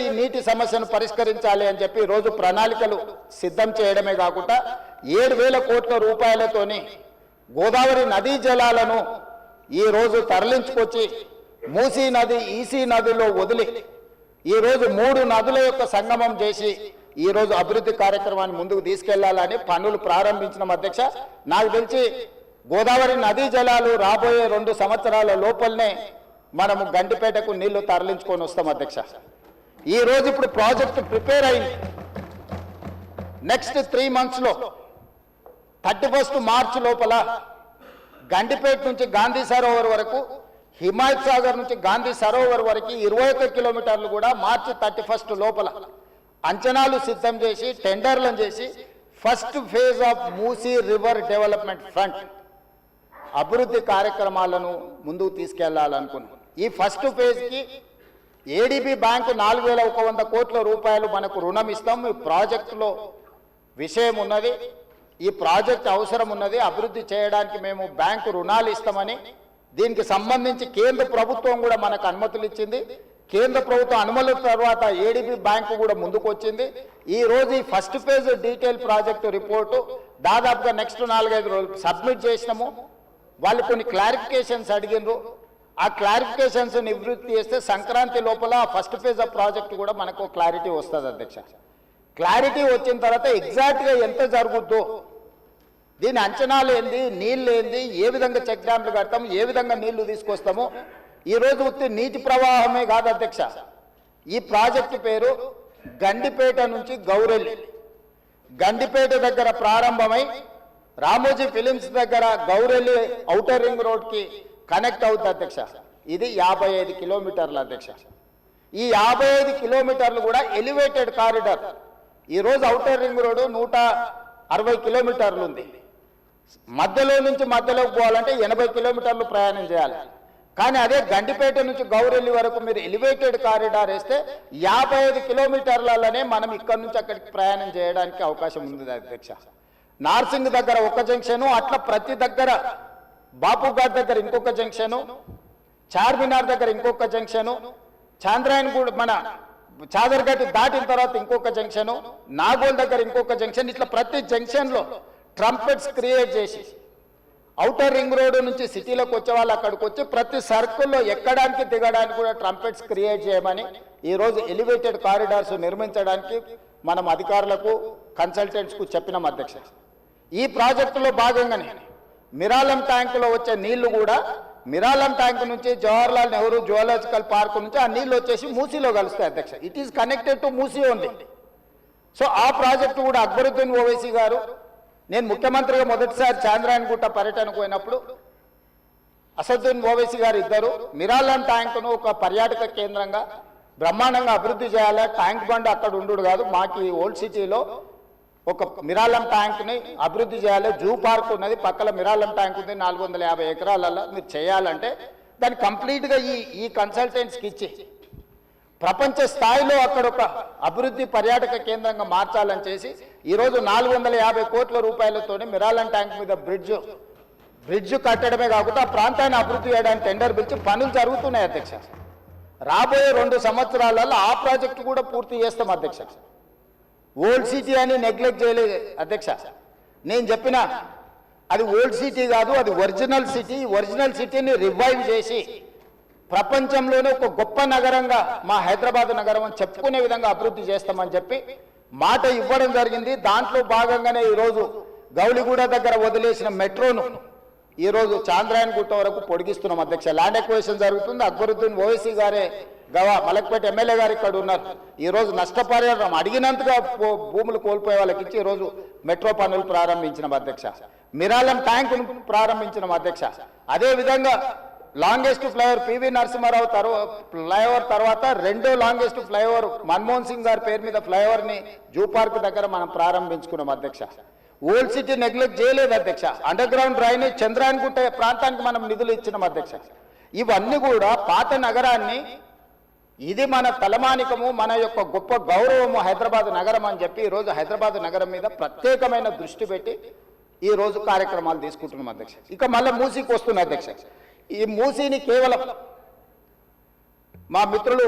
ఈ నీటి సమస్యను పరిష్కరించాలి అని చెప్పి రోజు ప్రణాళికలు సిద్ధం చేయడమే కాకుండా 7,000 కోట్ల రూపాయలతోని గోదావరి నదీ జలాలను ఈ రోజు తరలించుకొచ్చి మూసీ నది ఈసీ నదిలో వదిలి ఈ రోజు 3 నదుల యొక్క సంగమం చేసి ఈ రోజు అభివృద్ధి కార్యక్రమాన్ని ముందుకు తీసుకెళ్లాలని పనులు ప్రారంభించిన అధ్యక్ష. నాకు తెలిసి గోదావరి నదీ జలాలు రాబోయే 2 సంవత్సరాల లోపలనే మనము గండిపేటకు నీళ్లు తరలించుకొని వస్తాం అధ్యక్ష. ఈ రోజు ఇప్పుడు ప్రాజెక్టు ప్రిపేర్ అయింది. నెక్స్ట్ 3 monthsలో 31 మార్చి లోపల గండిపేట నుంచి గాంధీ సరోవర్ వరకు, హిమాయత్ సాగర్ నుంచి గాంధీ సరోవర్ వరకు 21 కిలోమీటర్లు కూడా మార్చి 31 లోపల అంచనాలు సిద్ధం చేసి టెండర్లను చేసి first phase of Musi river development front అభివృద్ధి కార్యక్రమాలను ముందుకు తీసుకెళ్లాలనుకున్నాం. ఈ ఫస్ట్ ఫేజ్కి ఏడీబీ బ్యాంకు 4,100 కోట్ల రూపాయలు మనకు రుణం ఇస్తాం. ఈ ప్రాజెక్టులో విషయం ఉన్నది, ఈ ప్రాజెక్ట్ అవసరం ఉన్నది, అభివృద్ధి చేయడానికి మేము బ్యాంకు రుణాలు ఇస్తామని దీనికి సంబంధించి కేంద్ర ప్రభుత్వం కూడా మనకు అనుమతులు ఇచ్చింది. కేంద్ర ప్రభుత్వం అనుమతుల తర్వాత ఏడీబీ బ్యాంకు కూడా ముందుకు వచ్చింది. ఈ రోజు ఈ first phase detail project report దాదాపుగా నెక్స్ట్ 4-5 రోజులు సబ్మిట్ చేసినాము. వాళ్ళు కొన్ని క్లారిఫికేషన్స్ అడిగినారు. ఆ క్లారిఫికేషన్స్ నివృత్తి చేస్తే సంక్రాంతి లోపల ఫస్ట్ ఫేజ్ ఆఫ్ ప్రాజెక్టు కూడా మనకు క్లారిటీ వస్తుంది అధ్యక్ష. క్లారిటీ వచ్చిన తర్వాత ఎగ్జాక్ట్గా ఎంత జరుగుద్దో, దీని అంచనాలు ఏంది, నీళ్ళు ఏంది, ఏ విధంగా చెక్ డ్యామ్లు కడతాము, ఏ విధంగా నీళ్లు తీసుకొస్తాము. ఈరోజు నీటి ప్రవాహమే కాదు అధ్యక్ష, ఈ ప్రాజెక్టు పేరు గండిపేట నుంచి గౌరెల్లి. గండిపేట దగ్గర ప్రారంభమై రామోజీ ఫిలిమ్స్ దగ్గర గౌరెల్లి ఔటర్ రింగ్ రోడ్కి కనెక్ట్ అవుతుంది అధ్యక్ష. ఇది 55 కిలోమీటర్లు అధ్యక్ష. ఈ 55 కిలోమీటర్లు కూడా ఎలివేటెడ్ కారిడార్. ఈరోజు ఔటర్ రింగ్ రోడ్డు 160 కిలోమీటర్లు ఉంది. మధ్యలో నుంచి మధ్యలోకి పోవాలంటే 80 కిలోమీటర్లు ప్రయాణం చేయాలి. కానీ అదే గండిపేట నుంచి గౌరెల్లి వరకు మీరు ఎలివేటెడ్ కారిడార్ వేస్తే 55 కిలోమీటర్లలోనే మనం ఇక్కడ నుంచి అక్కడికి ప్రయాణం చేయడానికి అవకాశం ఉంది అధ్యక్ష. నార్సింగ్ దగ్గర ఒక జంక్షను, అట్లా ప్రతి దగ్గర బాపుఘాట్ దగ్గర ఇంకొక జంక్షను, చార్మినార్ దగ్గర ఇంకొక జంక్షను, చాంద్రాయన్ కూడా మన చాదర్ఘట్ దాటిన తర్వాత ఇంకొక జంక్షను, నాగోల్ దగ్గర ఇంకొక జంక్షన్, ఇట్లా ప్రతి జంక్షన్లో ట్రంపెట్స్ క్రియేట్ చేసి ఔటర్ రింగ్ రోడ్డు నుంచి సిటీలోకి వచ్చే వాళ్ళు అక్కడికి వచ్చి ప్రతి సర్కిల్లో ఎక్కడానికి దిగడానికి కూడా ట్రంపెట్స్ క్రియేట్ చేయమని ఈరోజు ఎలివేటెడ్ కారిడార్స్ నిర్మించడానికి మనం అధికారులకు కన్సల్టెంట్స్కు చెప్పినాం అధ్యక్ష. ఈ ప్రాజెక్టులో భాగంగానే మిరాలం ట్యాంకులో వచ్చే నీళ్లు కూడా మిరాలం ట్యాంక్ నుంచి జవహర్లాల్ నెహ్రూ జువాలజికల్ పార్క్ నుంచి ఆ నీళ్ళు వచ్చేసి మూసీలో కలుస్తాయి అధ్యక్ష. It is connected to Musi only. So ఆ ప్రాజెక్టు కూడా అక్బరుద్దీన్ ఓవైసీ గారు, నేను ముఖ్యమంత్రిగా మొదటిసారి చాంద్రాయన్ గుట్ట పర్యటనకు పోయినప్పుడు అసదుద్దీన్ ఓవైసీ గారు ఇద్దరు మిరాలం ట్యాంకును ఒక పర్యాటక కేంద్రంగా బ్రహ్మాండంగా అభివృద్ధి చేయాలి, ట్యాంక్ బండ్ అక్కడ ఉండు కాదు, మాకు ఈ ఓల్డ్ సిటీలో ఒక మిరాలం ట్యాంక్ని అభివృద్ధి చేయాలి, జూ పార్క్ ఉన్నది పక్కన మిరాలం ట్యాంక్ ఉంది 450 ఎకరాలలో, మీరు చేయాలంటే దాన్ని కంప్లీట్గా ఈ కన్సల్టెంట్స్కి ఇచ్చి ప్రపంచ స్థాయిలో అక్కడ ఒక అభివృద్ధి పర్యాటక కేంద్రంగా మార్చాలని చేసి ఈరోజు 450 కోట్ల రూపాయలతోనే మిరాలం ట్యాంక్ మీద బ్రిడ్జ్ కట్టడమే కాకుండా ఆ ప్రాంతాన్ని అభివృద్ధి చేయడానికి టెండర్ పిలిచి పనులు జరుగుతున్నాయి అధ్యక్ష. రాబోయే 2 సంవత్సరాలలో ఆ ప్రాజెక్టు కూడా పూర్తి చేస్తాం అధ్యక్ష. ఓల్డ్ సిటీ అని నెగ్లెక్ట్ చేయలేదు అధ్యక్ష. నేను చెప్పిన అది ఓల్డ్ సిటీ కాదు, అది ఒరిజినల్ సిటీ. ఒరిజినల్ సిటీని రివైవ్ చేసి ప్రపంచంలోనే ఒక గొప్ప నగరంగా మా హైదరాబాద్ నగరం అని చెప్పుకునే విధంగా అభివృద్ధి చేస్తామని చెప్పి మాట ఇవ్వడం జరిగింది. దాంట్లో భాగంగానే ఈరోజు గౌలిగూడ దగ్గర వదిలేసిన మెట్రోను ఈరోజు చాంద్రాయన్ గుట్ట వరకు పొడిగిస్తున్నాం అధ్యక్ష. ల్యాండ్ ఎక్వేషన్ జరుగుతుంది. అక్బరుద్దీన్ ఓవైసీ గారే మలక్పేట ఎమ్మెల్యే గారు ఇక్కడ ఉన్నారు. ఈరోజు నష్టపరిహారం అడిగినంతగా భూములు కోల్పోయే వాళ్ళకి ఇచ్చి ఈరోజు మెట్రో పనులు ప్రారంభించిన అధ్యక్ష. మిరాలం ట్యాంకును ప్రారంభించిన అధ్యక్ష. అదేవిధంగా longest flyover PV Narasimha Rao flyover తర్వాత 2వ లాంగెస్ట్ ఫ్లైఓవర్ మన్మోహన్ సింగ్ గారి పేరు మీద ఫ్లైఓవర్ని జూ పార్క్ దగ్గర మనం ప్రారంభించుకున్నాం అధ్యక్ష. ఓల్డ్ సిటీ నెగ్లెక్ట్ చేయలేదు అధ్యక్ష. అండర్ గ్రౌండ్ డ్రైనేజ్ చంద్రాయన్ గుట్ట ప్రాంతానికి మనం నిధులు ఇచ్చినాం అధ్యక్ష. ఇవన్నీ కూడా పాత నగరాన్ని, ఇది మన తలమానికము, మన యొక్క గొప్ప గౌరవము హైదరాబాద్ నగరం అని చెప్పి ఈరోజు హైదరాబాద్ నగరం మీద ప్రత్యేకమైన దృష్టి పెట్టి ఈరోజు కార్యక్రమాలు తీసుకుంటున్నాం అధ్యక్ష. ఇక మళ్ళీ మూసీకి వస్తున్న అధ్యక్ష. ఈ మూసీని కేవలం మా మిత్రులు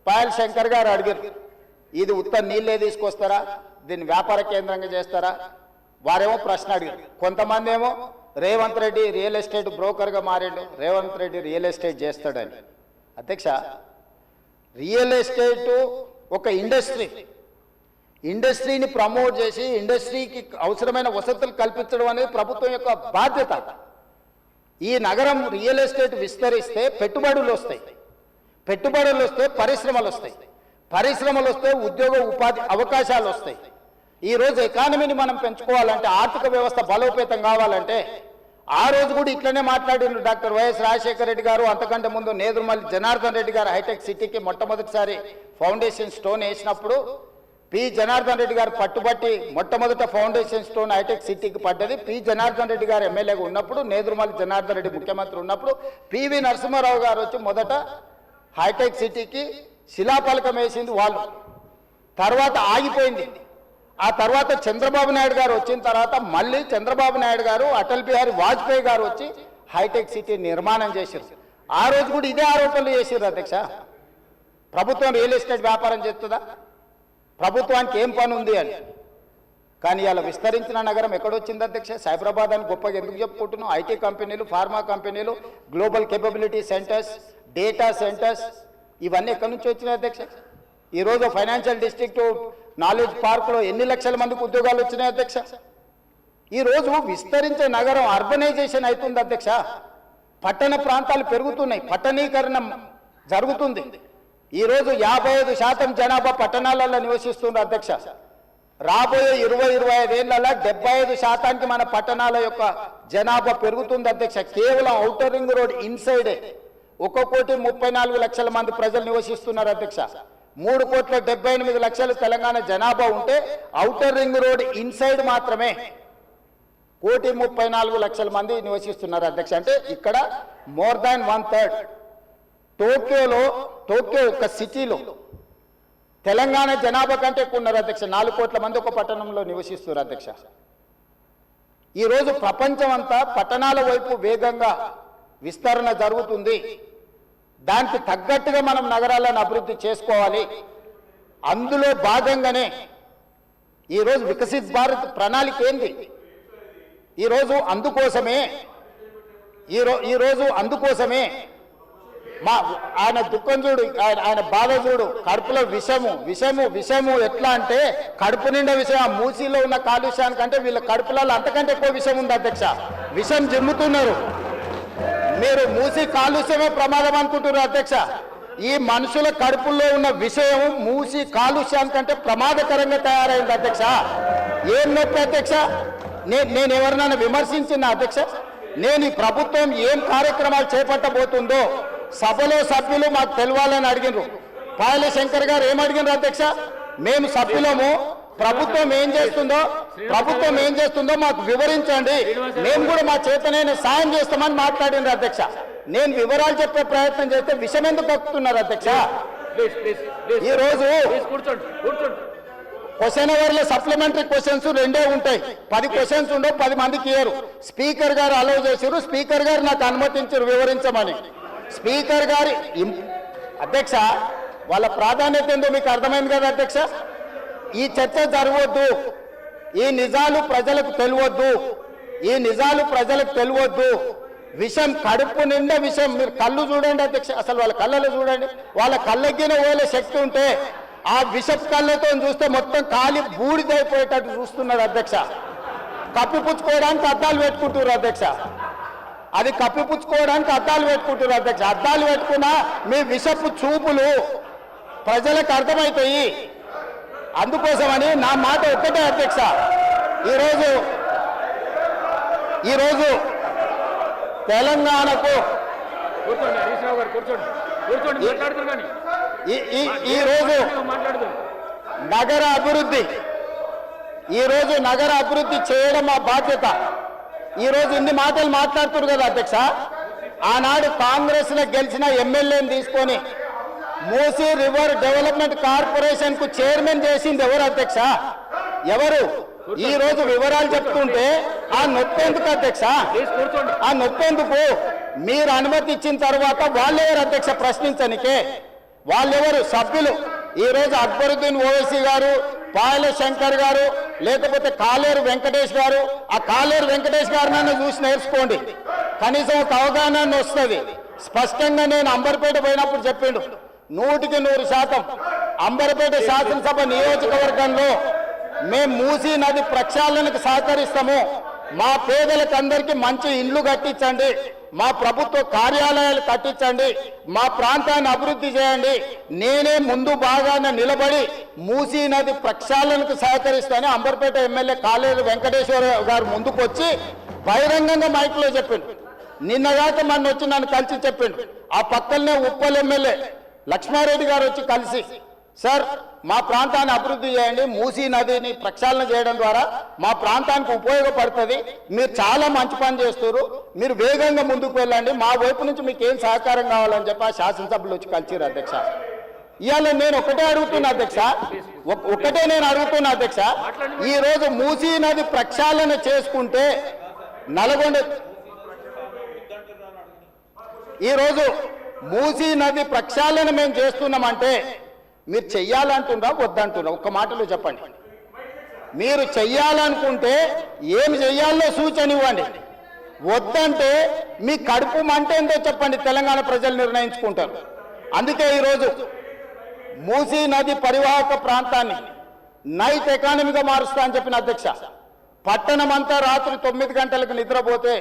పాయల్ శంకర్ గారు అడిగారు, ఇది ఉత్త నీళ్ళే తీసుకొస్తారా, దీన్ని వ్యాపార కేంద్రంగా చేస్తారా? వారేమో ప్రశ్న అడిగారు. కొంతమంది ఏమో రేవంత్ రెడ్డి రియల్ ఎస్టేట్ బ్రోకర్గా మారిండు, రేవంత్ రెడ్డి రియల్ ఎస్టేట్ చేస్తాడని. అధ్యక్ష, రియల్ ఎస్టేట్ ఒక ఇండస్ట్రీని ప్రమోట్ చేసి ఇండస్ట్రీకి అవసరమైన వసతులు కల్పించడం అనేది ప్రభుత్వం యొక్క బాధ్యత. ఈ నగరం రియల్ ఎస్టేట్ విస్తరిస్తే పెట్టుబడులు వస్తాయి, పెట్టుబడులు వస్తే పరిశ్రమలు వస్తాయి, పరిశ్రమలు వస్తే ఉద్యోగ ఉపాధి అవకాశాలు వస్తాయి. ఈరోజు ఎకానమీని మనం పెంచుకోవాలంటే, ఆర్థిక వ్యవస్థ బలోపేతం కావాలంటే, ఆ రోజు కూడా ఇట్లనే మాట్లాడిండు డాక్టర్ వైఎస్ రాజశేఖర రెడ్డి గారు. అంతకంటే ముందు నేదురుమల్లి జనార్దన్ రెడ్డి గారు హైటెక్ సిటీకి మొట్టమొదటిసారి ఫౌండేషన్ స్టోన్ వేసినప్పుడు పి జనార్దన్ రెడ్డి గారు పట్టుబట్టి మొట్టమొదట ఫౌండేషన్ స్టోన్ హైటెక్ సిటీకి పడ్డది. పి జనార్దన్ రెడ్డి గారు ఎమ్మెల్యేగా ఉన్నప్పుడు, నేదురుమల్లి జనార్దన్ రెడ్డి ముఖ్యమంత్రి ఉన్నప్పుడు పివి నరసింహారావు గారు వచ్చి మొదట హైటెక్ సిటీకి శిలాఫలకం వేసింది వాళ్ళు. తర్వాత ఆగిపోయింది. ఆ తర్వాత చంద్రబాబు నాయుడు గారు వచ్చిన తర్వాత మళ్ళీ చంద్రబాబు నాయుడు గారు, అటల్ బిహారీ వాజ్పేయి గారు వచ్చి హైటెక్ సిటీ నిర్మాణం చేశారు. ఆ రోజు కూడా ఇదే ఆరోపణలు చేశారు అధ్యక్ష. ప్రభుత్వం రియల్ ఎస్టేట్ వ్యాపారం చేస్తుందా, ప్రభుత్వానికి ఏం పని ఉంది అని. కానీ ఇలా విస్తరించిన నగరం ఎక్కడొచ్చింది అధ్యక్ష? సైబరాబాద్ అని గొప్పగా ఎందుకు చెప్పుకుంటున్నాం? ఐటీ కంపెనీలు, ఫార్మా కంపెనీలు, global capability centres, data centres, ఇవన్నీ ఎక్కడి నుంచి వచ్చినాయి అధ్యక్ష? ఈరోజు ఫైనాన్షియల్ డిస్ట్రిక్ట్ నాలెడ్జ్ పార్క్లో ఎన్ని లక్షల మందికి ఉద్యోగాలు వచ్చినాయి అధ్యక్ష? ఈరోజు విస్తరించే నగరం అర్బనైజేషన్ అవుతుంది అధ్యక్ష. పట్టణ ప్రాంతాలు పెరుగుతున్నాయి, పట్టణీకరణ జరుగుతుంది. ఈరోజు 55% జనాభా పట్టణాలలో నివసిస్తున్నారు అధ్యక్ష. రాబోయే 20-25 ఏళ్లలో 75% మన పట్టణాల యొక్క జనాభా పెరుగుతుంది అధ్యక్ష. కేవలం ఔటర్ రింగ్ రోడ్ ఇన్సైడే 1,34,00,000 మంది ప్రజలు నివసిస్తున్నారు అధ్యక్ష. 3,78,00,000 తెలంగాణ జనాభా ఉంటే ఔటర్ రింగ్ రోడ్ ఇన్సైడ్ మాత్రమే 1,34,00,000 మంది నివసిస్తున్నారు అధ్యక్ష. అంటే ఇక్కడ మోర్ దాన్ 1/3. టోక్యో ఒక సిటీలో తెలంగాణ జనాభా కంటే ఎక్కువ ఉన్నారు అధ్యక్ష. 4 కోట్ల మంది ఒక పట్టణంలో నివసిస్తున్నారు అధ్యక్ష. ఈరోజు ప్రపంచం అంతా పట్టణాల వైపు వేగంగా విస్తరణ జరుగుతుంది. దానికి తగ్గట్టుగా మనం నగరాలను అభివృద్ధి చేసుకోవాలి. అందులో భాగంగానే ఈరోజు వికసిత్ భారత్ ప్రణాళిక ఏంది? ఈరోజు అందుకోసమే మా ఆయన దుఃఖం చూడు, ఆయన బాధ చూడు, కడుపులో విషము ఎట్లా అంటే కడుపు నిండా విషయం. ఆ మూసీలో ఉన్న కాలుష్యానికంటే వీళ్ళ కడుపులలో అంతకంటే ఎక్కువ విషయం ఉంది అధ్యక్ష. విషం జిమ్ముతున్నారు. మీరు మూసి కాలుష్యమే ప్రమాదం అనుకుంటున్నారు అధ్యక్ష. ఈ మనుషుల కడుపుల్లో ఉన్న విషయం మూసి కాలుష్యానికంటే ప్రమాదకరంగా తయారైంది అధ్యక్ష. ఏం నొప్పి అధ్యక్ష? నేను ఎవరినైనా విమర్శించిన అధ్యక్ష? నేను ఈ ప్రభుత్వం ఏం కార్యక్రమాలు చేపట్టబోతుందో సభలో సభ్యులు మాకు తెలవాలని అడిగినారు. పాయల శంకర్ గారు ఏం అడిగినారు అధ్యక్ష? మేము సభ్యులము, ప్రభుత్వం ఏం చేస్తుందో మాకు వివరించండి, మేము కూడా మా చేతనైన సాయం చేస్తామని మాట్లాడినారు అధ్యక్ష. నేను వివరాలు చెప్పే ప్రయత్నం చేస్తే విషయం ఎందుకు కక్కుతున్నారు అధ్యక్ష? ఈరోజు క్వశ్చన్ అవర్లో సప్లిమెంటరీ క్వశ్చన్స్ 2 ఉంటాయి. 10 క్వశ్చన్స్ ఉండవు, 10 మందికి ఇయ్యరు. స్పీకర్ గారు అలౌ చేశారు, స్పీకర్ గారు నాకు అనుమతించారు వివరించమని. స్పీకర్ గారి అధ్యక్ష వాళ్ళ ప్రాధాన్యత ఏందో మీకు అర్థమైంది కదా అధ్యక్ష? ఈ చర్చ జరగవద్దు, ఈ నిజాలు ప్రజలకు తెలియవద్దు, విషం కడుపు నిండా విషం. మీరు కళ్ళు చూడండి అధ్యక్ష, అసలు వాళ్ళ కళ్ళలో చూడండి. వాళ్ళ కళ్ళగిన ఓలే శక్తి ఉంటే ఆ విషపు కళ్ళతో చూస్తే మొత్తం కాలి బూడిదైపోయేటట్టు చూస్తున్నాడు అధ్యక్ష. కప్పిపుచ్చుకోవడానికి అద్దాలు పెట్టుకుంటున్నారు అధ్యక్ష. అది కప్పిపుచ్చుకోవడానికి అద్దాలు పెట్టుకుంటున్నారు అధ్యక్ష. అద్దాలు పెట్టుకున్నా మీ విషపు చూపులు ప్రజలకు అర్థమవుతాయి. అందుకోసమని నా మాట ఒక్కటే అధ్యక్ష, ఈరోజు తెలంగాణకు ఈరోజు నగర అభివృద్ధి చేయడం మా బాధ్యత. ఈరోజు ఇన్ని మాటలు మాట్లాడుతున్నారు కదా అధ్యక్ష. ఆనాడు కాంగ్రెస్ లో గెలిచిన ఎమ్మెల్యేని తీసుకొని మూసీ రివర్ డెవలప్మెంట్ కార్పొరేషన్ కు చైర్మన్ చేసింది ఎవరు అధ్యక్ష? ఎవరు? ఈ రోజు వివరాలు చెప్తుంటే ఆ నొప్పెందుకు అధ్యక్ష? ఆ నొప్పెందుకు? మీరు అనుమతి ఇచ్చిన తర్వాత వాళ్ళెవరు అధ్యక్ష ప్రశ్నించనికే? వాళ్ళెవరు సభ్యులు ఈరోజు అక్బరుద్దీన్ ఓవైసీ గారు, పాయల శంకర్ గారు, లేకపోతే కాలేరు వెంకటేష్ గారు. ఆ కాలేరు వెంకటేష్ గారినైనా చూసి నేర్చుకోండి, కనీసం ఒక అవగాహన వస్తుంది. స్పష్టంగా నేను అంబర్పేట పోయినప్పుడు చెప్పిండు, 100% అంబర్పేట శాసనసభ నియోజకవర్గంలో మేము మూసీ నది ప్రక్షాళనకు సహకరిస్తాము. మా పేదలకు అందరికీ మంచి ఇండ్లు కట్టించండి, మా ప్రభుత్వ కార్యాలయాలు కట్టించండి, మా ప్రాంతాన్ని అభివృద్ధి చేయండి, నేనే ముందు బాగానే నిలబడి మూసీ నది ప్రక్షాళనకు సహకరిస్తానని అంబర్పేట ఎమ్మెల్యే కాలేరు వెంకటేశ్వర గారు ముందుకు వచ్చి బహిరంగంగా మైక్లో చెప్పిండు. నిన్నగాక మొన్న వచ్చి నన్ను కలిసి చెప్పిండు. ఆ పక్కనే ఉప్పల్ ఎమ్మెల్యే లక్ష్మారెడ్డి గారు వచ్చి కలిసి, సార్ మా ప్రాంతాన్ని అభివృద్ధి చేయండి, మూసీ నదిని ప్రక్షాళన చేయడం ద్వారా మా ప్రాంతానికి ఉపయోగపడుతుంది, మీరు చాలా మంచి పని చేస్తారు, మీరు వేగంగా ముందుకు వెళ్ళండి, మా వైపు నుంచి మీకు ఏం సహకారం కావాలని చెప్పి ఆ శాసనసభ్యులు వచ్చి కలిసిరు అధ్యక్ష. ఇవాళ నేను ఒకటే అడుగుతున్నా అధ్యక్ష, అధ్యక్ష, ఈరోజు మూసీ నది ప్రక్షాళన చేసుకుంటే నల్గొండ, ఈరోజు మూసీ నది ప్రక్షాళన మేము చేస్తున్నామంటే మీరు చెయ్యాలంటున్నా వద్దంటున్నా? ఒక్క మాటలో చెప్పండి. మీరు చెయ్యాలనుకుంటే ఏమి చెయ్యాలో సూచన ఇవ్వండి, వద్దంటే మీ కడుపు మంట ఏంటో చెప్పండి, తెలంగాణ ప్రజలు నిర్ణయించుకుంటారు. అందుకే ఈరోజు మూసీ నది పరివాహక ప్రాంతాన్ని నైట్ ఎకానమీగా మారుస్తా అని చెప్పిన అధ్యక్ష. పట్టణం అంతా రాత్రి 9 గంటలకు నిద్రపోతే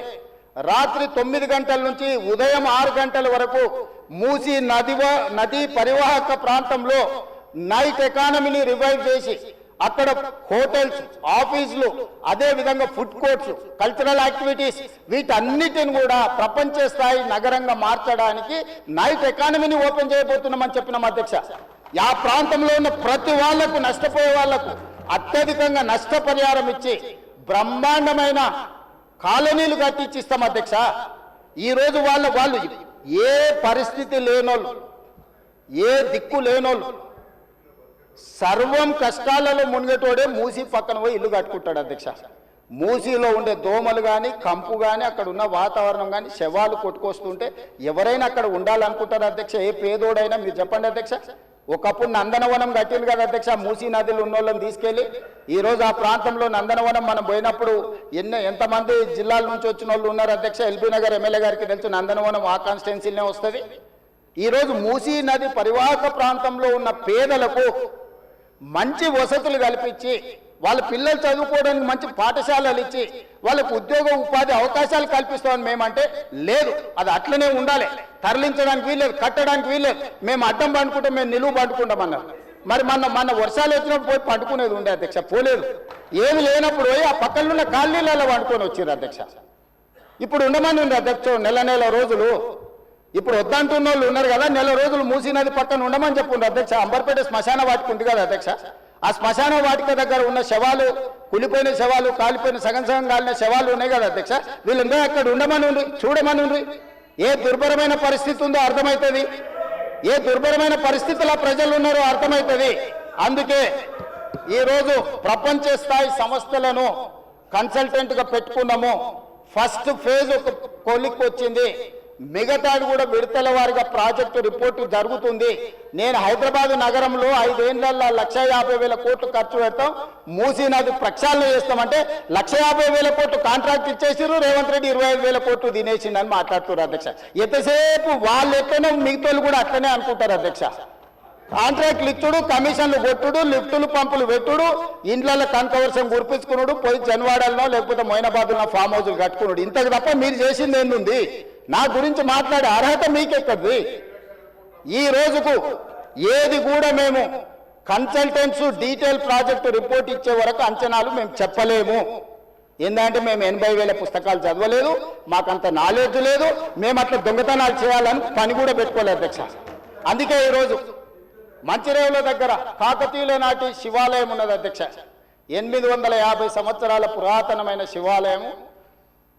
రాత్రి 9 గంటల నుంచి ఉదయం 6 గంటల వరకు మూసీ నది పరివాహక ప్రాంతంలో నైట్ ఎకానమీని రివైవ్ చేసి అక్కడ హోటల్స్, ఆఫీసులు, అదే విధంగా ఫుడ్ కోర్ట్స్, కల్చరల్ యాక్టివిటీస్ వీటన్నిటిని కూడా ప్రపంచ స్థాయి నగరంగా మార్చడానికి నైట్ ఎకానమీని ఓపెన్ చేయబోతున్నామని చెప్పినాం అధ్యక్ష. ఆ ప్రాంతంలో ఉన్న ప్రతి వాళ్లకు, నష్టపోయే వాళ్లకు అత్యధికంగా నష్టపరిహారం ఇచ్చి బ్రహ్మాండమైన కాలనీలు కట్టించిస్తాం అధ్యక్ష. ఈరోజు వాళ్ళు ఏ పరిస్థితి లేనోళ్ళు, ఏ దిక్కు లేనోళ్ళు, సర్వం కష్టాలలో మునిగేటోడే మూసీ పక్కన పోయి ఇల్లు కట్టుకుంటాడు అధ్యక్ష. మూసీలో ఉండే దోమలు కానీ, కంపు కానీ, అక్కడ ఉన్న వాతావరణం కానీ, శవాలు కొట్టుకొస్తుంటే ఎవరైనా అక్కడ ఉండాలనుకుంటారు అధ్యక్ష? ఏ పేదోడైనా మీరు చెప్పండి అధ్యక్ష. ఒకప్పుడు నందనవనం కట్టింది కదా అధ్యక్ష, మూసీ నదిలో ఉన్న వాళ్ళని తీసుకెళ్ళి. ఈరోజు ఆ ప్రాంతంలో నందనవనం మనం పోయినప్పుడు ఎంతమంది జిల్లాల నుంచి వచ్చిన వాళ్ళు ఉన్నారు అధ్యక్ష? ఎల్బీ నగర్ ఎమ్మెల్యే గారికి తెలుసు, నందనవనం ఆ కాన్స్టిట్యున్సీలోనే వస్తుంది. ఈరోజు మూసీ నది పరివాహక ప్రాంతంలో ఉన్న పేదలకు మంచి వసతులు కల్పించి, వాళ్ళ పిల్లలు చదువుకోవడానికి మంచి పాఠశాలలు ఇచ్చి, వాళ్ళకు ఉద్యోగ ఉపాధి అవకాశాలు కల్పిస్తామని మేమంటే లేదు, అది అట్లనే ఉండాలి, తరలించడానికి వీల్లేదు, కట్టడానికి వీల్లేదు, మేము అడ్డం పండుకుంటాం, మేము నిలువు పండుకుంటామన్నారు. మరి మన వర్షాలు వచ్చినప్పుడు పోయి పండుకునేది ఉండే అధ్యక్ష, పోలేదు. ఏమి లేనప్పుడు పోయి ఆ పక్కనున్న కాలనీలలో పండుకొని వచ్చారు అధ్యక్ష. ఇప్పుడు ఉండమని ఉంది అధ్యక్ష నెల రోజులు. ఇప్పుడు వద్దంటున్న వాళ్ళు ఉన్నారు కదా, నెల రోజులు మూసీ నది పక్కన ఉండమని చెప్పుండ్రు అధ్యక్ష. అంబర్పేట శ్మశాన వాటిక ఉంది కదా అధ్యక్ష, ఆ శ్మశాన వాటిక దగ్గర ఉన్న శవాలు, కులిపోయిన శవాలు, కాలిపోయిన సగం కాలిన శవాలు ఉన్నాయి కదా అధ్యక్ష, వీళ్ళందరూ అక్కడ ఉండమని ఉండి, చూడమని ఉండి. ఏ దుర్భరమైన పరిస్థితి ఉందో అర్థమవుతుంది, ఏ దుర్భరమైన పరిస్థితుల్లో ప్రజలు ఉన్నారో అర్థమవుతుంది. అందుకే ఈరోజు ప్రపంచ స్థాయి సంస్థలను కన్సల్టెంట్గా పెట్టుకున్నాము. ఫస్ట్ ఫేజ్ ఒక కొలిక్కి వచ్చింది, మిగతాది కూడా విడతల వారిగా ప్రాజెక్టు రిపోర్టు జరుగుతుంది. నేను హైదరాబాద్ నగరంలో 5 ఏళ్లలో 150,000 కోట్లు ఖర్చు పెడతాం, మూసీ నది ప్రక్షాళన చేస్తామంటే 150,000 కోట్లు కాంట్రాక్ట్ ఇచ్చేసిరు, రేవంత్ రెడ్డి 25,000 కోట్లు తినేసిండని మాట్లాడుతున్నారు అధ్యక్ష. ఎంతసేపు వాళ్ళు ఎట్లనో మిగతాలు కూడా అట్లనే అనుకుంటారు అధ్యక్ష. కాంట్రాక్ట్లు ఇచ్చుడు, కమిషన్లు కొట్టుడు, లిఫ్టులు పంపులు పెట్టుడు, ఇండ్లలో కనకవర్షం కురిపించుకున్నాడు, పోయి జన్వాడల్లో లేకపోతే మొయినాబాద్లో ఫామ్ హౌస్లు కట్టుకున్నాడు. ఇంతకు తప్ప మీరు చేసింది ఏంది? నా గురించి మాట్లాడే అర్హత మీకెక్కడిది? ఈ రోజుకు ఏది కూడా మేము కన్సల్టెంట్స్ డీటెయిల్ ప్రాజెక్టు రిపోర్ట్ ఇచ్చే వరకు అంచనాలు మేము చెప్పలేము. ఏంటంటే మేము 80,000 పుస్తకాలు చదవలేదు, మాకంత నాలెడ్జ్ లేదు, మేము అట్లా దొంగతనాలు చేయాలని పని కూడా పెట్టుకోలేదు అధ్యక్ష. అందుకే ఈరోజు మంచిరేవుల దగ్గర కాకతీయుల నాటి శివాలయం ఉన్నది అధ్యక్ష. 850 సంవత్సరాల పురాతనమైన శివాలయము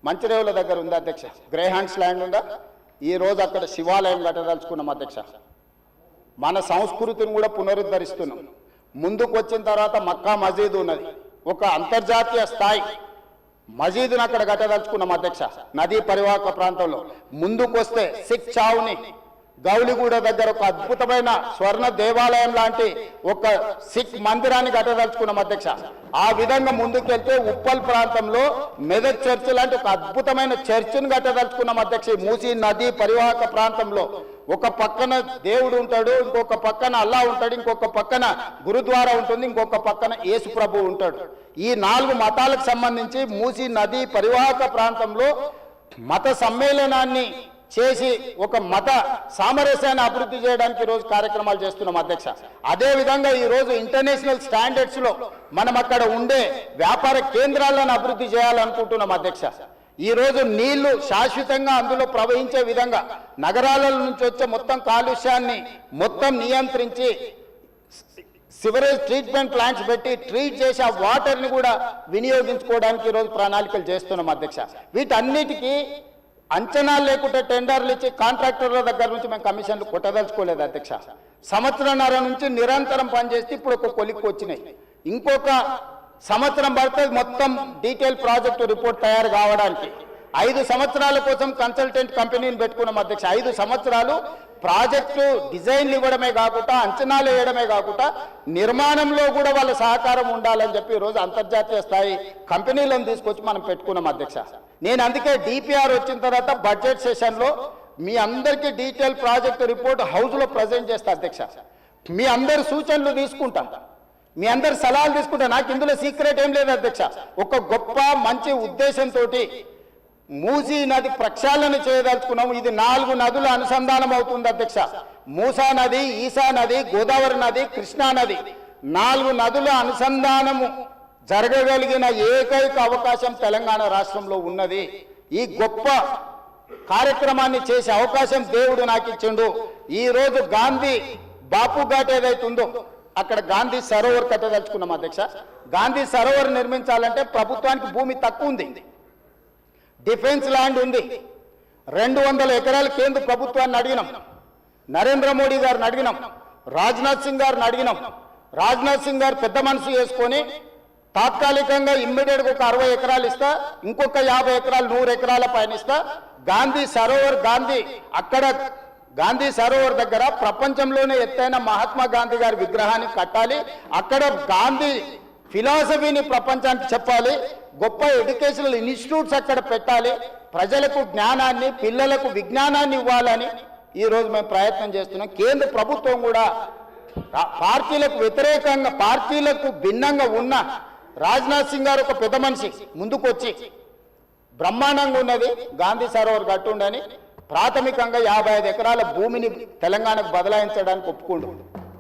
మంచిరేవుల దగ్గర ఉంది అధ్యక్ష. గ్రేహాండ్స్ ల్యాండ్ ఉందా? ఈరోజు అక్కడ శివాలయం కట్టదలుచుకున్నాం అధ్యక్ష. మన సంస్కృతిని కూడా పునరుద్ధరిస్తున్నాం. ముందుకు వచ్చిన తర్వాత మక్కా మసీదు ఉన్నది, ఒక అంతర్జాతీయ స్థాయి మసీదును అక్కడ కట్టదలుచుకున్నాం అధ్యక్ష. నదీ పరివాహక ప్రాంతంలో ముందుకు వస్తే సిక్ చావుని గౌలిగూడ దగ్గర ఒక అద్భుతమైన స్వర్ణ దేవాలయం లాంటి ఒక సిక్ మందిరాన్ని కట్టదలుచుకున్నాం అధ్యక్ష. ఆ విధంగా ముందుకెళ్తే ఉప్పల్ ప్రాంతంలో మెదక్ చర్చ్ లాంటి ఒక అద్భుతమైన చర్చిని కట్టదలుచుకున్నాం అధ్యక్ష. మూసీ నది పరివాహక ప్రాంతంలో ఒక పక్కన దేవుడు ఉంటాడు, ఇంకొక పక్కన అల్లా ఉంటాడు, ఇంకొక పక్కన గురుద్వారా ఉంటుంది, ఇంకొక పక్కన యేసు ప్రభు ఉంటాడు. ఈ 4 మతాలకు సంబంధించి మూసీ నది పరివాహక ప్రాంతంలో మత సమ్మేళనాన్ని చేసి ఒక మత సామరస్యాన్ని అభివృద్ధి చేయడానికి ఈరోజు కార్యక్రమాలు చేస్తున్నాం అధ్యక్ష. అదేవిధంగా ఈరోజు ఇంటర్నేషనల్ స్టాండర్డ్స్లో మనం అక్కడ ఉండే వ్యాపార కేంద్రాలను అభివృద్ధి చేయాలనుకుంటున్నాం అధ్యక్ష. ఈరోజు నీళ్లు శాశ్వతంగా అందులో ప్రవహించే విధంగా నగరాల నుంచి వచ్చే మొత్తం కాలుష్యాన్ని మొత్తం నియంత్రించి సివరేజ్ ట్రీట్మెంట్ ప్లాంట్స్ పెట్టి ట్రీట్ చేసి ఆ వాటర్ని కూడా వినియోగించుకోవడానికి ఈరోజు ప్రణాళికలు చేస్తున్నాం అధ్యక్ష. వీటన్నిటికీ అంచనాలు లేకుండా టెండర్లు ఇచ్చి కాంట్రాక్టర్ల దగ్గర నుంచి మేము కమిషన్లు కొట్టదలుచుకోలేదు అధ్యక్ష. సంవత్సరంన్నర నుంచి నిరంతరం పనిచేస్తే ఇప్పుడు ఒక కొలిక్కి వచ్చినాయి. ఇంకొక సంవత్సరం పడుతుంది మొత్తం డీటెయిల్ ప్రాజెక్టు రిపోర్ట్ తయారు కావడానికి. 5 సంవత్సరాల కోసం కన్సల్టెంట్ కంపెనీని పెట్టుకున్నాం అధ్యక్ష. 5 సంవత్సరాలు ప్రాజెక్టు డిజైన్లు ఇవ్వడమే కాకుండా అంచనాలు వేయడమే కాకుండా నిర్మాణంలో కూడా వాళ్ళ సహకారం ఉండాలని చెప్పి ఈరోజు అంతర్జాతీయ స్థాయి కంపెనీలను తీసుకొచ్చి మనం పెట్టుకున్నాం అధ్యక్ష. నేను అందుకే డిపిఆర్ వచ్చిన తర్వాత బడ్జెట్ సెషన్లో మీ అందరికీ డీటెయిల్ ప్రాజెక్టు రిపోర్ట్ హౌస్లో ప్రజెంట్ చేస్తా అధ్యక్ష. మీ అందరి సూచనలు తీసుకుంటా, మీ అందరి సలహాలు తీసుకుంటా. నాకు ఇందులో సీక్రెట్ ఏం లేదు అధ్యక్ష. ఒక గొప్ప మంచి ఉద్దేశంతో మూసీ నది ప్రక్షాళన చేయదలుచుకున్నాము. ఇది 4 నదుల అనుసంధానం అవుతుంది అధ్యక్ష. మూసా నది, ఈసా నది, గోదావరి నది, కృష్ణా నది, 4 నదుల అనుసంధానము జరగగలిగిన ఏకైక అవకాశం తెలంగాణ రాష్ట్రంలో ఉన్నది. ఈ గొప్ప కార్యక్రమాన్ని చేసే అవకాశం దేవుడు నాకు ఇచ్చిండు. ఈ రోజు గాంధీ బాపు ఘాట్ ఏదైతుందో అక్కడ గాంధీ సరోవర్ కట్టదలుచుకున్నాం అధ్యక్ష. గాంధీ సరోవర్ నిర్మించాలంటే ప్రభుత్వానికి భూమి తక్కువ ఉంది, డిఫెన్స్ ల్యాండ్ ఉంది. 200 ఎకరాలు కేంద్ర ప్రభుత్వాన్ని అడిగినాం, నరేంద్ర మోడీ గారిని అడిగినాం, రాజ్నాథ్ సింగ్ గారిని అడిగినాం. రాజ్నాథ్ సింగ్ గారు పెద్ద మనసు చేసుకొని తాత్కాలికంగా ఇమ్మీడియట్గా ఒక 60 ఎకరాలు ఇస్తా, ఇంకొక 50 ఎకరాలు 100 ఎకరాల పైన ఇస్తా. గాంధీ సరోవర్ అక్కడ గాంధీ సరోవర్ దగ్గర ప్రపంచంలోనే ఎత్తైన మహాత్మా గాంధీ గారి విగ్రహాన్ని కట్టాలి. అక్కడ గాంధీ ఫిలాసఫీని ప్రపంచానికి చెప్పాలి. గొప్ప ఎడ్యుకేషనల్ ఇన్స్టిట్యూట్స్ అక్కడ పెట్టాలి. ప్రజలకు జ్ఞానాన్ని, పిల్లలకు విజ్ఞానాన్ని ఇవ్వాలని ఈరోజు మేము ప్రయత్నం చేస్తున్నాం. కేంద్ర ప్రభుత్వం కూడా పార్టీలకు వ్యతిరేకంగా, పార్టీలకు భిన్నంగా ఉన్న రాజ్నాథ్ సింగ్ గారు ఒక పెద్ద మనిషి ముందుకొచ్చి బ్రహ్మాండంగా ఉన్నది గాంధీ సరోవర్ కట్టుండని ప్రాథమికంగా 55 ఎకరాల భూమిని తెలంగాణకు బదలాయించడానికి ఒప్పుకుండు.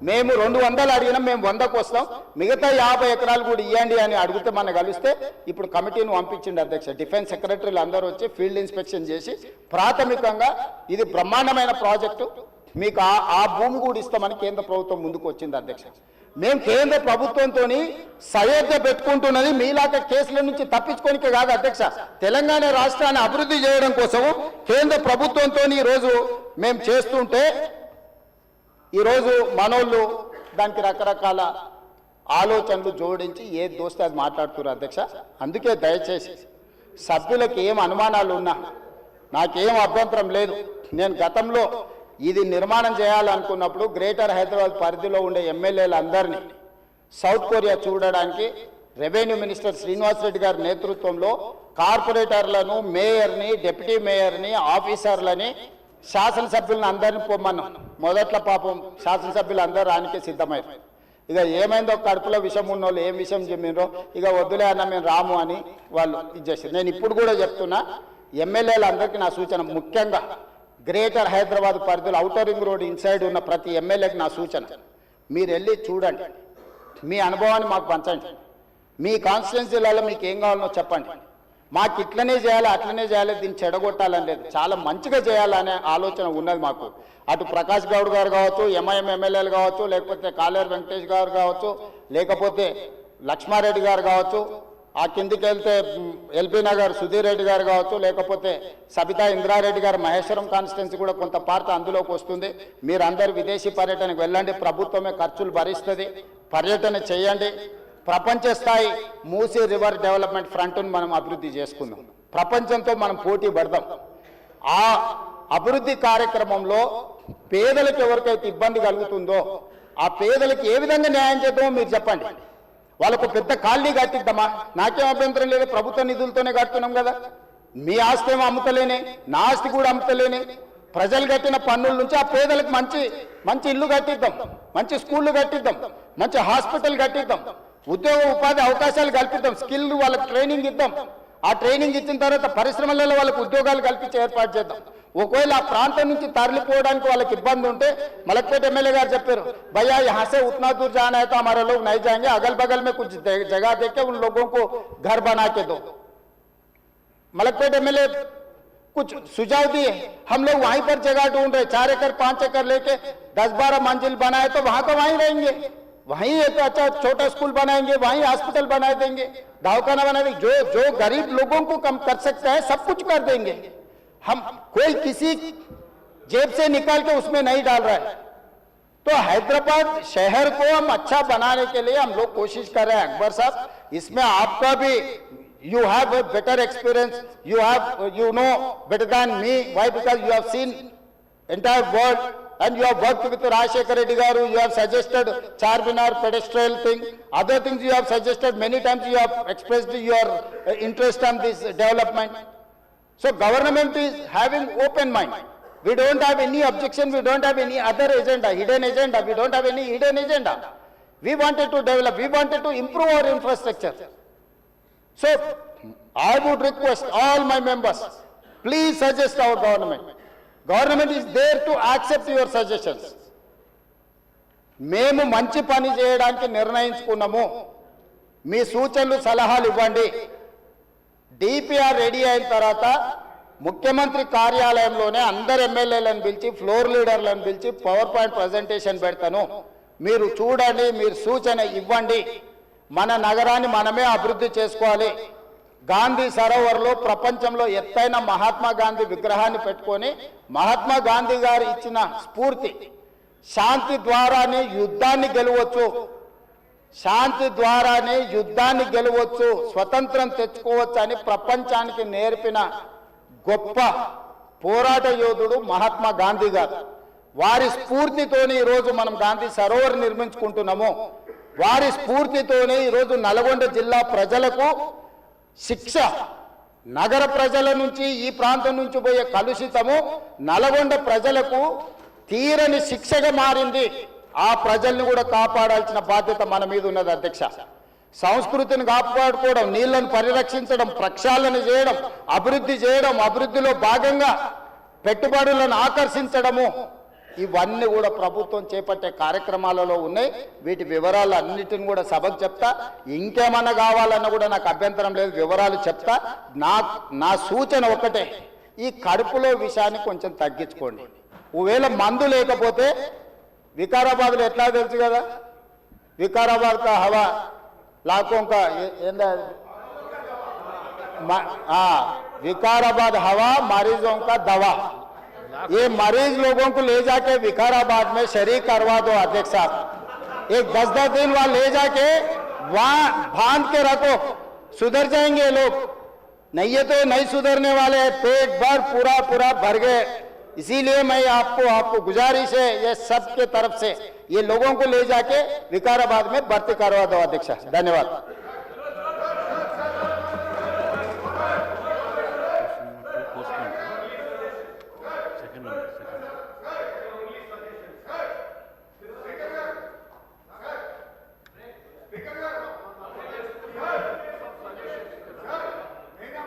మేము 200 అడిగినాం, మేము 100కు వస్తాం, మిగతా 50 ఎకరాలు కూడా ఇవ్వండి అని అడిగితే మన కలిస్తే ఇప్పుడు కమిటీని పంపించింది అధ్యక్ష. డిఫెన్స్ సెక్రటరీలు అందరూ వచ్చి ఫీల్డ్ ఇన్స్పెక్షన్ చేసి ప్రాథమికంగా ఇది బ్రహ్మాండమైన ప్రాజెక్టు, మీకు ఆ భూమి కూడా ఇస్తామని కేంద్ర ప్రభుత్వం ముందుకు వచ్చింది అధ్యక్ష. మేము కేంద్ర ప్రభుత్వంతో సయోధ్య పెట్టుకుంటున్నది మీలాగా కేసుల నుంచి తప్పించుకోనికే కాదు అధ్యక్ష, తెలంగాణ రాష్ట్రాన్ని అభివృద్ధి చేయడం కోసం కేంద్ర ప్రభుత్వంతో ఈరోజు మేము చేస్తుంటే ఈరోజు మనోళ్ళు దానికి రకరకాల ఆలోచనలు జోడించి ఏది దోస్తే అది మాట్లాడుతున్నారు అధ్యక్ష. అందుకే దయచేసి సభ్యులకు ఏం అనుమానాలు ఉన్నా నాకేం అభ్యంతరం లేదు. నేను గతంలో ఇది నిర్మాణం చేయాలనుకున్నప్పుడు గ్రేటర్ హైదరాబాద్ పరిధిలో ఉండే ఎమ్మెల్యేలందరినీ సౌత్ కొరియా చూడడానికి రెవెన్యూ మినిస్టర్ శ్రీనివాస్ రెడ్డి గారి నేతృత్వంలో కార్పొరేటర్లను, మేయర్ని, డిప్యూటీ మేయర్ని, ఆఫీసర్లని, శాసనసభ్యులను అందరినీ పొమ్మన్నాం. మొదట్లో పాపం శాసనసభ్యులు అందరూ రానికే సిద్ధమయ్యారు. ఇక ఏమైందో కడుపులో విషం ఉన్న వాళ్ళు ఏం విషయం చెప్పినరో ఇక వద్దులే అన్న మేము రాము అని వాళ్ళు ఇచ్చేసారు. నేను ఇప్పుడు కూడా చెప్తున్నా, ఎమ్మెల్యేలందరికీ నా సూచన, ముఖ్యంగా గ్రేటర్ హైదరాబాద్ పరిధిలో ఔటర్ రింగ్ రోడ్ ఇన్సైడ్ ఉన్న ప్రతి ఎమ్మెల్యేకి నా సూచన, మీరు వెళ్ళి చూడండి, మీ అనుభవాన్ని మాకు పంచండి, మీ కాన్స్టిట్యున్సీలలో మీకు ఏం కావాలనో చెప్పండి. మాకు ఇట్లనే చేయాలి, అట్లనే చేయాలి, దీన్ని చెడగొట్టాలని లేదు, చాలా మంచిగా చేయాలనే ఆలోచన ఉన్నది మాకు. అటు ప్రకాష్ గౌడ్ గారు కావచ్చు, ఎంఐఎం ఎమ్మెల్యేలు కావచ్చు, లేకపోతే కాలేరు వెంకటేష్ గారు కావచ్చు, లేకపోతే లక్ష్మారెడ్డి గారు కావచ్చు, ఆ కిందికి వెళ్తే ఎల్బీ నగర్ సుధీర్ రెడ్డి గారు కావచ్చు, లేకపోతే సబితా ఇంద్రారెడ్డి గారు మహేశ్వరం కాన్స్టిట్యున్సీ కూడా కొంత పార్ట్ అందులోకి వస్తుంది. మీరందరూ విదేశీ పర్యటనకు వెళ్ళండి, ప్రభుత్వమే ఖర్చులు భరిస్తుంది, పర్యటన చేయండి. ప్రపంచ స్థాయి మూసీ రివర్ డెవలప్మెంట్ ఫ్రంట్ను మనం అభివృద్ధి చేసుకుందాం, ప్రపంచంతో మనం పోటీ పడదాం. ఆ అభివృద్ధి కార్యక్రమంలో పేదలకు ఎవరికైతే ఇబ్బంది కలుగుతుందో ఆ పేదలకు ఏ విధంగా న్యాయం చేద్దామో మీరు చెప్పండి. వాళ్ళకు పెద్ద కాలనీ కట్టిద్దామా? నాకేం అభ్యంతరం లేదు, ప్రభుత్వ నిధులతోనే కడుతున్నాం కదా. మీ ఆస్తి ఏమో అమ్ముతలేనే, నా ఆస్తి కూడా అమ్ముతలేనే. ప్రజలు కట్టిన పన్నుల నుంచి ఆ పేదలకు మంచి మంచి ఇల్లు కట్టిద్దాం, మంచి స్కూళ్ళు కట్టిద్దాం, మంచి హాస్పిటల్ కట్టిద్దాం, ఉద్యోగ ఉపాధి అవకాశాలు కల్పిద్దాం, స్కిల్ వాళ్ళకి ట్రైనింగ్ ఇద్దాం. ఆ ట్రైనింగ్ ఇచ్చిన తర్వాత పరిశ్రమలలో వాళ్ళకి ఉద్యోగాలు కల్పించే ఏర్పాటు చేద్దాం. ఒకవేళ ఆ ప్రాంతం నుంచి తరలిపోవడానికి వాళ్ళకి ఇబ్బంది ఉంటే మలక్పేట ఎమ్మెల్యే గారు చెప్పారు, भैया यहाँ से उतना दूर जाना है तो हमारे लोग नहीं जाएंगे, अगल बगल में कुछ जगह देके उन लोगों को घर बना के दो। मलकपेट एमएलए कुछ सुझाव दिए, हम लोग वहीं पर जगह ढूंढ रहे, 4 एकड़ 5 एकड़ लेके 10-12 मंजिल बनाए तो वहां का वहीं रहेंगे, वहीं एक अच्छा छोटा स्कूल बनाएंगे, वहीं हॉस्पिटल बना देंगे, दवाखाना बना देंगे। जो जो गरीब लोगों को कम कर सकते हैं सब कुछ कर देंगे। हम कोई किसी जेब से निकाल के उसमें नहीं डाल रहा है। तो हैदराबाद शहर को हम अच्छा बनाने के लिए हम लोग कोशिश कर रहे हैं। अकबर साहब, इसमें आपका भी you have a better experience, you know better than me. Why? Because you have seen entire world and you have worked with Rajshekar Reddy garu. You have suggested Charminar pedestrian thing, other things you have suggested many times. You have expressed your interest on this development. So government is having open mind. We don't have any objection, we don't have any other agenda, hidden agenda. We don't have any hidden agenda. We wanted to develop, we wanted to improve our infrastructure. So I would request all my members, please suggest our government. Government is there to accept your suggestions. మేము మంచి పని చేయడానికి నిర్ణయించుకున్నాము, మీ సూచనలు సలహాలు ఇవ్వండి. DPR ready అయిన తర్వాత ముఖ్యమంత్రి కార్యాలయంలోనే అందరు ఎమ్మెల్యేలను పిలిచి ఫ్లోర్ లీడర్లను పిలిచి పవర్ పాయింట్ ప్రజెంటేషన్ పెడతాను, మీరు చూడండి, మీరు సూచన ఇవ్వండి. మన నగరాన్ని మనమే అభివృద్ధి చేసుకోవాలి. గాంధీ సరోవర్లో ప్రపంచంలో ఎత్తైన మహాత్మా గాంధీ విగ్రహాన్ని పెట్టుకొని మహాత్మా గాంధీ గారు ఇచ్చిన స్ఫూర్తి, శాంతి ద్వారానే యుద్ధాన్ని గెలవచ్చు, శాంతి ద్వారానే యుద్ధాన్ని గెలవచ్చు, స్వతంత్రం తెచ్చుకోవచ్చు అని ప్రపంచానికి నేర్పిన గొప్ప పోరాట యోధుడు మహాత్మా గాంధీ గారు. వారి స్ఫూర్తితోనే ఈరోజు మనం గాంధీ సరోవర్ నిర్మించుకుంటున్నాము. వారి స్ఫూర్తితోనే ఈరోజు నల్గొండ జిల్లా ప్రజలకు శిక్ష, నగర ప్రజల నుంచి ఈ ప్రాంతం నుంచి పోయే కలుషితము నల్గొండ ప్రజలకు తీరని శిక్షగా మారింది. ఆ ప్రజల్ని కూడా కాపాడాల్సిన బాధ్యత మన మీద ఉన్నది అధ్యక్ష. సంస్కృతిని కాపాడుకోవడం, నీళ్లను పరిరక్షించడం, ప్రక్షాళన చేయడం, అభివృద్ధి చేయడం, అభివృద్ధిలో భాగంగా పెట్టుబడులను ఆకర్షించడము, ఇవన్నీ కూడా ప్రభుత్వం చేపట్టే కార్యక్రమాలలో ఉన్నాయి. వీటి వివరాలు అన్నిటిని కూడా సభకు చెప్తా. ఇంకేమన్నా కావాలన్నా కూడా నాకు అభ్యంతరం లేదు, వివరాలు చెప్తా. నా సూచన ఒకటే, ఈ కడుపులో విషయాన్ని కొంచెం తగ్గించుకోండి. ఒకవేళ మందు లేకపోతే వికారాబాద్లో ఎట్లా తెలుసు కదా, వికారాబాద్ కా హవా लाखों का विकाराबाद हवा मरीजों का दवा। ये मरीज लोगों को ले जाके विकाराबाद में शरीक करवा दो अध्यक्ष साहब। एक 10-10 दिन वहां ले जाके वहां बांध के रखो, सुधर जाएंगे लोग। नहीं है तो नहीं सुधरने वाले, पेट भर पूरा भर गए। इसीलिए मैं आपको गुजारिश है ये सबके तरफ से, ये लोगों को ले जाके विकाराबाद में भर्ती करवा दो अध्यक्ष। धन्यवाद।